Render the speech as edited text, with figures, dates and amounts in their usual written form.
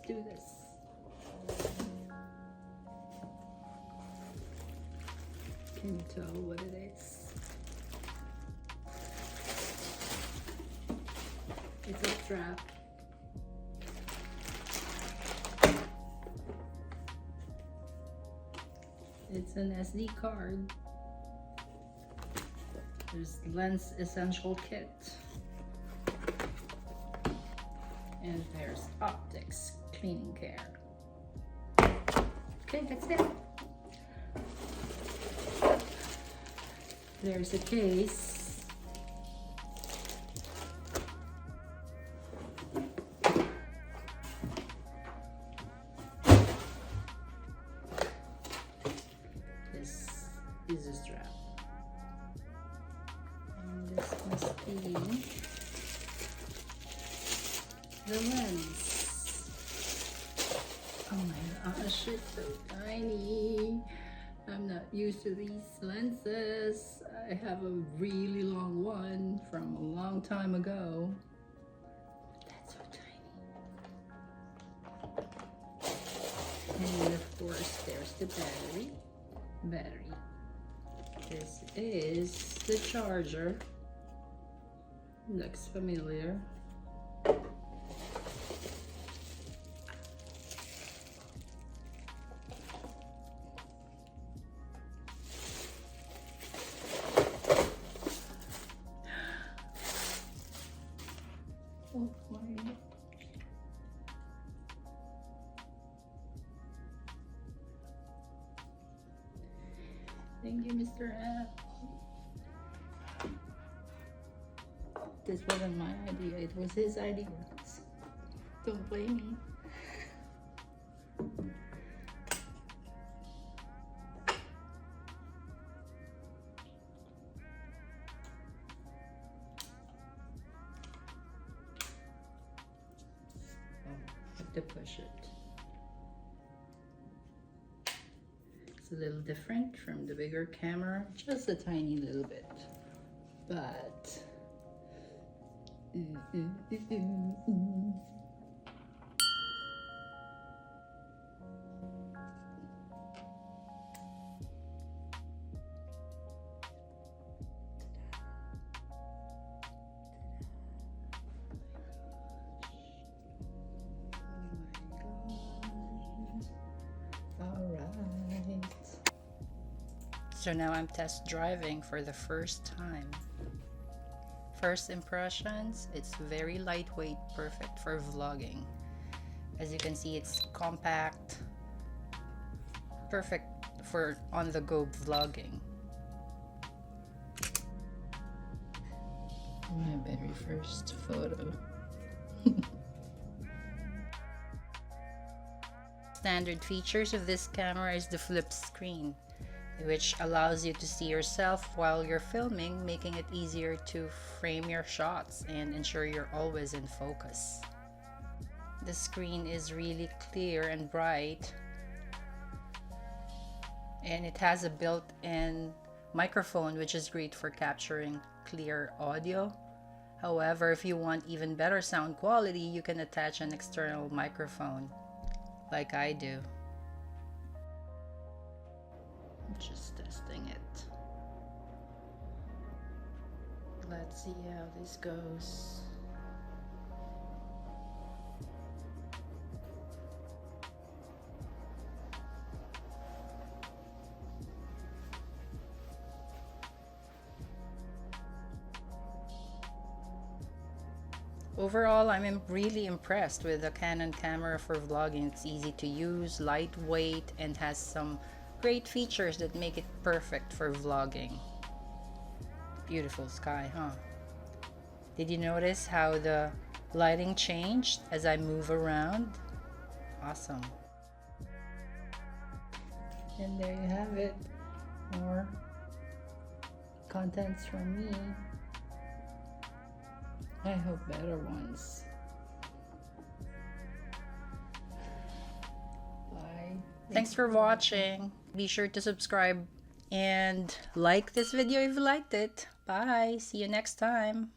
do this. Can you tell what it is? It's a strap. It's an SD card. There's lens essential kit. And there's optics cleaning care. Okay, that's it. There's a case. This is a strap. And this must be the lens. Oh my gosh, it's so tiny. I'm not used to these lenses. I have a really long one from a long time ago. That's so tiny. And of course, there's the battery. This is the charger. Looks familiar. Oh my. Thank you, Mr. F. This wasn't my idea, it was his idea. Don't blame me. Have to push it. It's a little different from the bigger camera, just a tiny little bit, but so now I'm test driving for the first time. First impressions, it's very lightweight, perfect for vlogging. As you can see, it's compact, perfect for on-the-go vlogging. My very first photo. Standard features of this camera is the flip screen, which allows you to see yourself while you're filming, making it easier to frame your shots and ensure you're always in focus. The screen is really clear and bright, and it has a built-in microphone which is great for capturing clear audio. However, if you want even better sound quality, you can attach an external microphone like I do. Just testing it. Let's see how this goes. Overall, I'm really impressed with the Canon camera for vlogging. It's easy to use, lightweight, and has some great features that make it perfect for vlogging. Beautiful sky, huh? Did you notice how the lighting changed as I move around? Awesome. And there you have it. More contents from me. I hope better ones. Bye. Thanks for watching. Be sure to subscribe and like this video if you liked it. Bye. See you next time.